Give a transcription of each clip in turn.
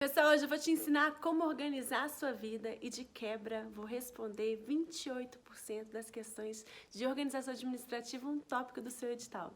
Pessoal, hoje eu vou te ensinar como organizar a sua vida e de quebra vou responder 28% das questões de organização administrativa, um tópico do seu edital.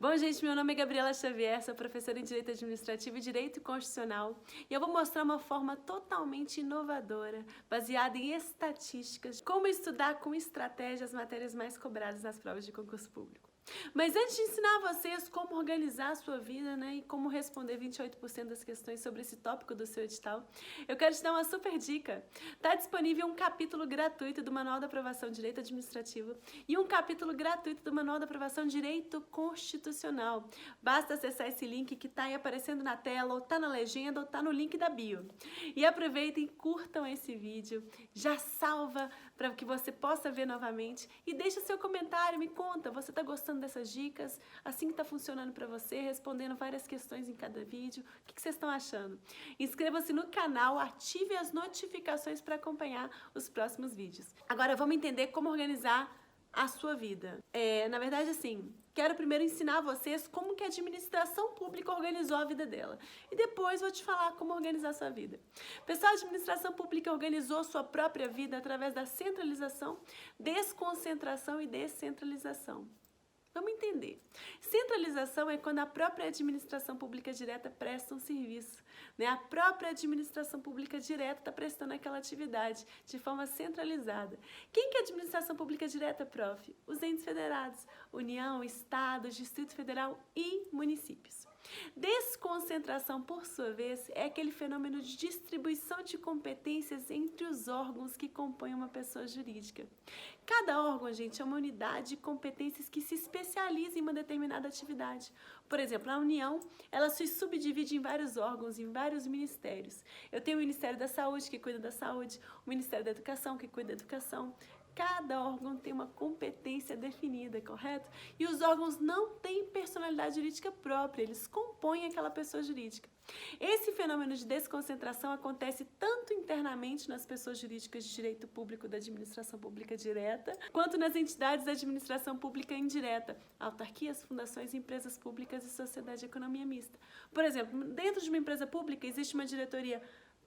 Bom, gente, meu nome é Gabriela Xavier, sou professora em Direito Administrativo e Direito Constitucional e eu vou mostrar uma forma totalmente inovadora, baseada em estatísticas, como estudar com estratégia as matérias mais cobradas nas provas de concurso público. Mas antes de ensinar vocês como organizar a sua vida, e como responder 28% das questões sobre esse tópico do seu edital, eu quero te dar uma super dica. Está disponível um capítulo gratuito do Manual da Aprovação de Direito Administrativo e um capítulo gratuito do Manual da Aprovação de Direito Constitucional. Basta acessar esse link que está aí aparecendo na tela, ou está na legenda, ou está no link da bio. E aproveitem, curtam esse vídeo, já salva para que você possa ver novamente e deixa seu comentário, me conta, você está gostando dessas dicas, assim que está funcionando para você, respondendo várias questões em cada vídeo, o que vocês estão achando? Inscreva-se no canal, ative as notificações para acompanhar os próximos vídeos. Agora vamos entender como organizar a sua vida. Na verdade, assim, quero primeiro ensinar vocês como que a administração pública organizou a vida dela. E depois vou te falar como organizar a sua vida. Pessoal, a administração pública organizou sua própria vida através da centralização, desconcentração e descentralização. Vamos entender. Centralização é quando a própria administração pública direta presta um serviço. A própria administração pública direta está prestando aquela atividade de forma centralizada. Quem que é a administração pública direta, prof? Os entes federados, União, Estado, Distrito Federal e municípios. Desconcentração, por sua vez, é aquele fenômeno de distribuição de competências entre os órgãos que compõem uma pessoa jurídica. Cada órgão, gente, é uma unidade de competências que se especializa em uma determinada atividade. Por exemplo, a União, ela se subdivide em vários órgãos, em vários ministérios. Eu tenho o Ministério da Saúde, que cuida da saúde, o Ministério da Educação, que cuida da educação. Cada órgão tem uma competência definida, correto? E os órgãos não têm personalidade jurídica própria, eles compõem aquela pessoa jurídica. Esse fenômeno de desconcentração acontece tanto internamente nas pessoas jurídicas de direito público da administração pública direta, quanto nas entidades da administração pública indireta, autarquias, fundações, empresas públicas e sociedade de economia mista. Por exemplo, dentro de uma empresa pública existe uma diretoria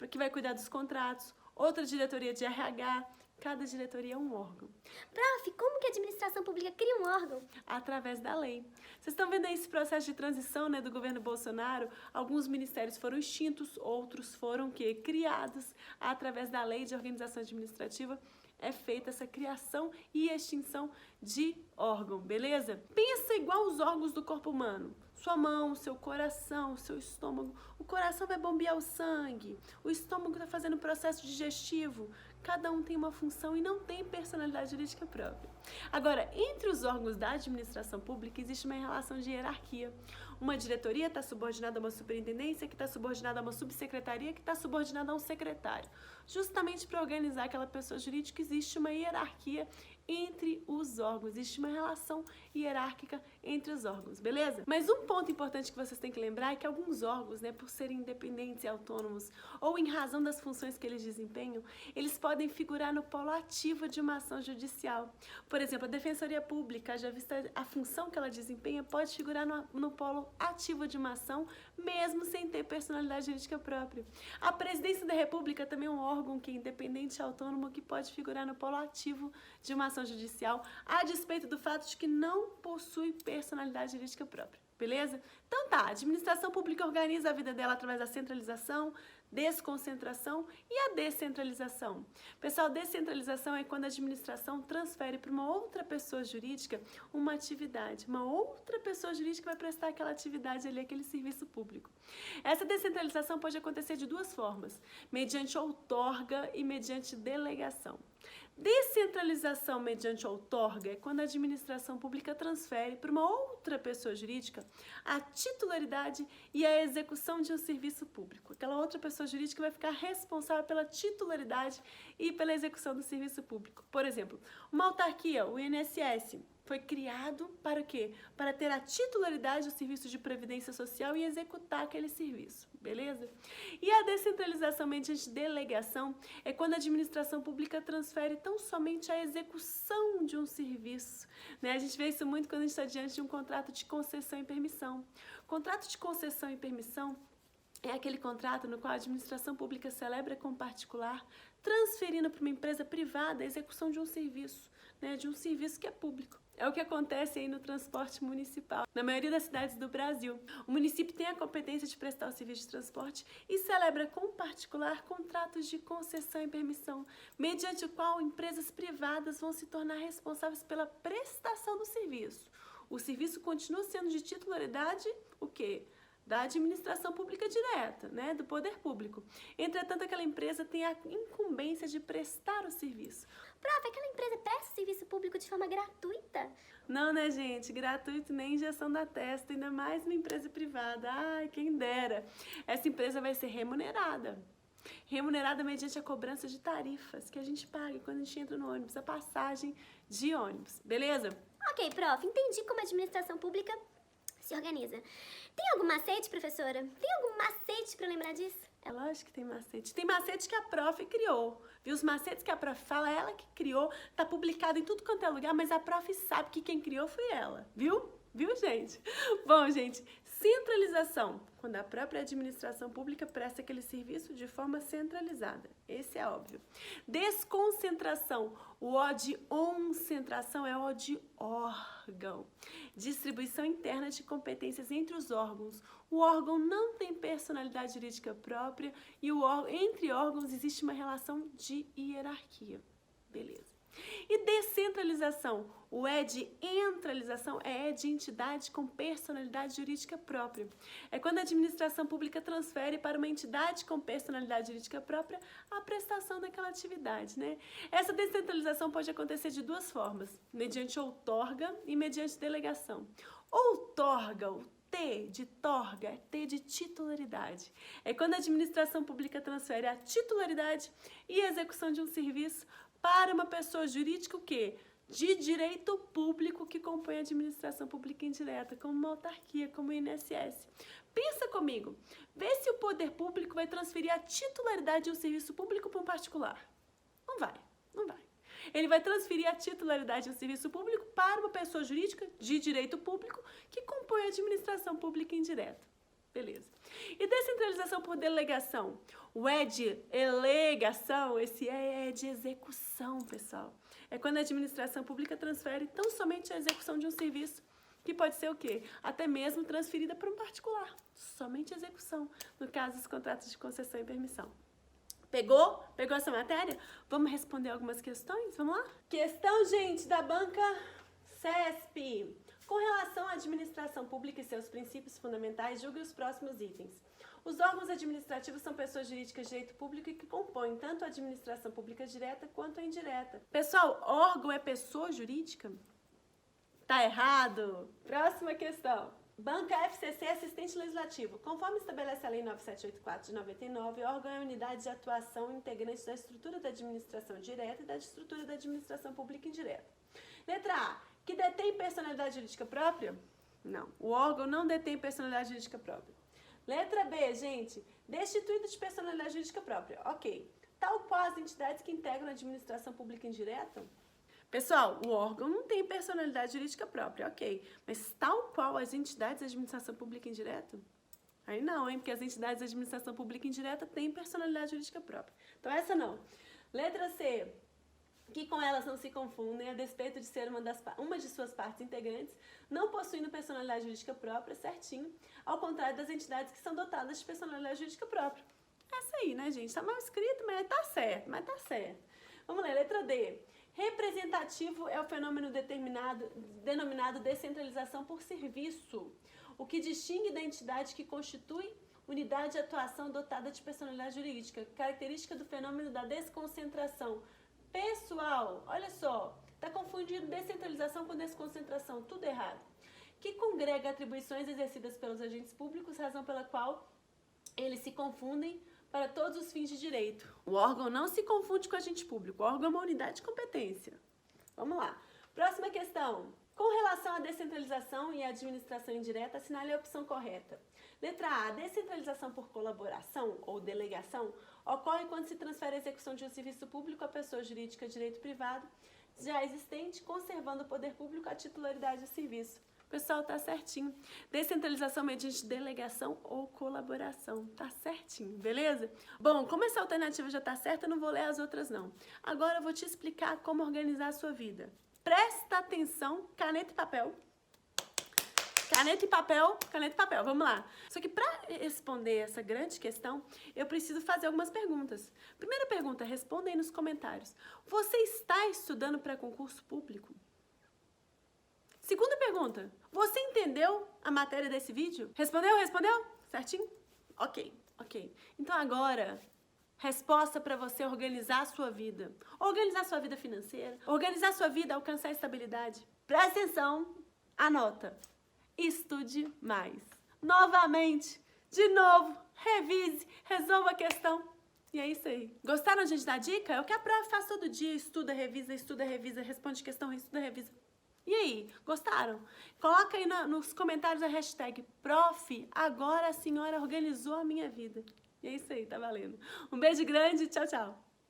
que vai cuidar dos contratos, outra diretoria de RH. Cada diretoria é um órgão. Prof, como que a administração pública cria um órgão? Através da lei. Vocês estão vendo aí esse processo de transição do governo Bolsonaro? Alguns ministérios foram extintos, outros foram criados através da lei de organização administrativa. É feita essa criação e extinção de órgão, beleza? Pensa igual os órgãos do corpo humano. Sua mão, seu coração, seu estômago. O coração vai bombear o sangue. O estômago está fazendo o processo digestivo. Cada um tem uma função e não tem personalidade jurídica própria. Agora, entre os órgãos da administração pública existe uma relação de hierarquia. Uma diretoria está subordinada a uma superintendência, que está subordinada a uma subsecretaria, que está subordinada a um secretário. Justamente para organizar aquela pessoa jurídica existe uma hierarquia entre os órgãos, existe uma relação hierárquica entre os órgãos, beleza? Mas um ponto importante que vocês têm que lembrar é que alguns órgãos, por serem independentes e autônomos, ou em razão das funções que eles desempenham, eles podem figurar no polo ativo de uma ação judicial. Por exemplo, a Defensoria Pública, já vista a função que ela desempenha, pode figurar no polo ativo de uma ação, mesmo sem ter personalidade jurídica própria. A Presidência da República também é um órgão que é independente e autônomo, que pode figurar no polo ativo de uma ação judicial, a despeito do fato de que não possui personalidade jurídica própria. Beleza? Então tá, a administração pública organiza a vida dela através da centralização, desconcentração e a descentralização. Pessoal, descentralização é quando a administração transfere para uma outra pessoa jurídica uma atividade. Uma outra pessoa jurídica vai prestar aquela atividade ali, aquele serviço público. Essa descentralização pode acontecer de duas formas, mediante outorga e mediante delegação. Descentralização mediante outorga é quando a administração pública transfere para uma outra pessoa jurídica a titularidade e a execução de um serviço público. Aquela outra pessoa jurídica vai ficar responsável pela titularidade e pela execução do serviço público. Por exemplo, uma autarquia, o INSS, foi criado para o quê? Para ter a titularidade do serviço de previdência social e executar aquele serviço, beleza? E a descentralização mediante delegação é quando a administração pública transfere tão somente a execução de um serviço, né? A gente vê isso muito quando a gente está diante de um contrato de concessão e permissão. Contrato de concessão e permissão é aquele contrato no qual a administração pública celebra com o particular, transferindo para uma empresa privada a execução de um serviço, né, de um serviço que é público. É o que acontece aí no transporte municipal. Na maioria das cidades do Brasil, o município tem a competência de prestar o serviço de transporte e celebra com o particular contratos de concessão e permissão, mediante o qual empresas privadas vão se tornar responsáveis pela prestação do serviço. O serviço continua sendo de titularidade, o quê? Da administração pública direta, né, do poder público. Entretanto, aquela empresa tem a incumbência de prestar o serviço. Prof, aquela empresa presta serviço público de forma gratuita? Não, né, gente? Gratuito nem injeção da testa, ainda mais uma empresa privada. Ai, quem dera. Essa empresa vai ser remunerada. Remunerada mediante a cobrança de tarifas que a gente paga quando a gente entra no ônibus, a passagem de ônibus, beleza? Ok, prof, entendi como a administração pública se organiza. Tem algum macete, professora? Tem algum macete pra lembrar disso? É lógico que tem macete. Tem macete que a prof criou, viu? Os macetes que a prof fala, ela que criou, tá publicado em tudo quanto é lugar, mas a prof sabe que quem criou foi ela, viu? Viu, gente? Bom, gente, centralização, quando a própria administração pública presta aquele serviço de forma centralizada. Esse é óbvio. Desconcentração, o O de concentração é O de órgão. Distribuição interna de competências entre os órgãos. O órgão não tem personalidade jurídica própria e entre órgãos existe uma relação de hierarquia. Beleza. E descentralização, o E de entralização é E de entidade com personalidade jurídica própria. É quando a administração pública transfere para uma entidade com personalidade jurídica própria a prestação daquela atividade, né? Essa descentralização pode acontecer de duas formas, mediante outorga e mediante delegação. Outorga, o T de torga, é T de titularidade. É quando a administração pública transfere a titularidade e a execução de um serviço para uma pessoa jurídica, o quê? De direito público que compõe a administração pública indireta, como uma autarquia, como o INSS. Pensa comigo, vê se o poder público vai transferir a titularidade de um serviço público para um particular. Não vai, não vai. Ele vai transferir a titularidade de um serviço público para uma pessoa jurídica de direito público que compõe a administração pública indireta. Beleza. E descentralização por delegação? O E de elegação, esse é de execução, pessoal. É quando a administração pública transfere tão somente a execução de um serviço, que pode ser o quê? Até mesmo transferida para um particular. Somente execução, no caso dos contratos de concessão e permissão. Pegou? Pegou essa matéria? Vamos responder algumas questões? Vamos lá? Questão, gente, da banca CESP. Com relação à administração pública e seus princípios fundamentais, julgue os próximos itens. Os órgãos administrativos são pessoas jurídicas de direito público e que compõem tanto a administração pública direta quanto a indireta. Pessoal, órgão é pessoa jurídica? Tá errado. Próxima questão. Banca FCC Assistente Legislativo. Conforme estabelece a Lei 9784 de 99, órgão é a unidade de atuação integrante da estrutura da administração direta e da estrutura da administração pública indireta. Letra A. Que detém personalidade jurídica própria? Não. O órgão não detém personalidade jurídica própria. Letra B, gente. Destituído de personalidade jurídica própria. Ok. Tal qual as entidades que integram a administração pública indireta? Pessoal, o órgão não tem personalidade jurídica própria, ok. Mas tal qual as entidades da administração pública indireta? Aí não, hein? Porque as entidades da administração pública indireta têm personalidade jurídica própria. Então essa não. Letra C. Que com elas não se confundem, a despeito de ser uma de suas partes integrantes, não possuindo personalidade jurídica própria, certinho, ao contrário das entidades que são dotadas de personalidade jurídica própria. Essa aí, né, gente? Tá mal escrito, mas tá certo, Vamos lá, letra D. Representativo é o fenômeno denominado descentralização por serviço, o que distingue da entidade que constitui unidade de atuação dotada de personalidade jurídica, característica do fenômeno da desconcentração. Pessoal, olha só, tá confundindo descentralização com desconcentração, tudo errado. Que congrega atribuições exercidas pelos agentes públicos, razão pela qual eles se confundem para todos os fins de direito. O órgão não se confunde com o agente público, o órgão é uma unidade de competência. Vamos lá. Próxima questão. Com relação à descentralização e à administração indireta, assinale a opção correta. Letra A. A descentralização por colaboração ou delegação ocorre quando se transfere a execução de um serviço público à pessoa jurídica de direito privado já existente, conservando o poder público a titularidade do serviço. Pessoal, tá certinho. Descentralização mediante delegação ou colaboração. Tá certinho, beleza? Bom, como essa alternativa já tá certa, eu não vou ler as outras não. Agora eu vou te explicar como organizar a sua vida. Presta atenção, caneta e papel. Caneta e papel, caneta e papel, vamos lá. Só que para responder essa grande questão, eu preciso fazer algumas perguntas. Primeira pergunta, responda aí nos comentários. Você está estudando para concurso público? Segunda pergunta, você entendeu a matéria desse vídeo? Respondeu? Respondeu? Certinho? Ok. Então agora, resposta para você organizar a sua vida. Organizar a sua vida financeira, organizar a sua vida, alcançar a estabilidade. Presta atenção, anota. Estude mais. Novamente, de novo, revise, resolva a questão. E é isso aí. Gostaram, gente, da dica? É o que a prova faz todo dia. Estuda, revisa, responde questão, estuda, revisa. E aí, gostaram? Coloca aí nos comentários a hashtag Prof, agora a senhora organizou a minha vida. E é isso aí, tá valendo. Um beijo grande, tchau, tchau.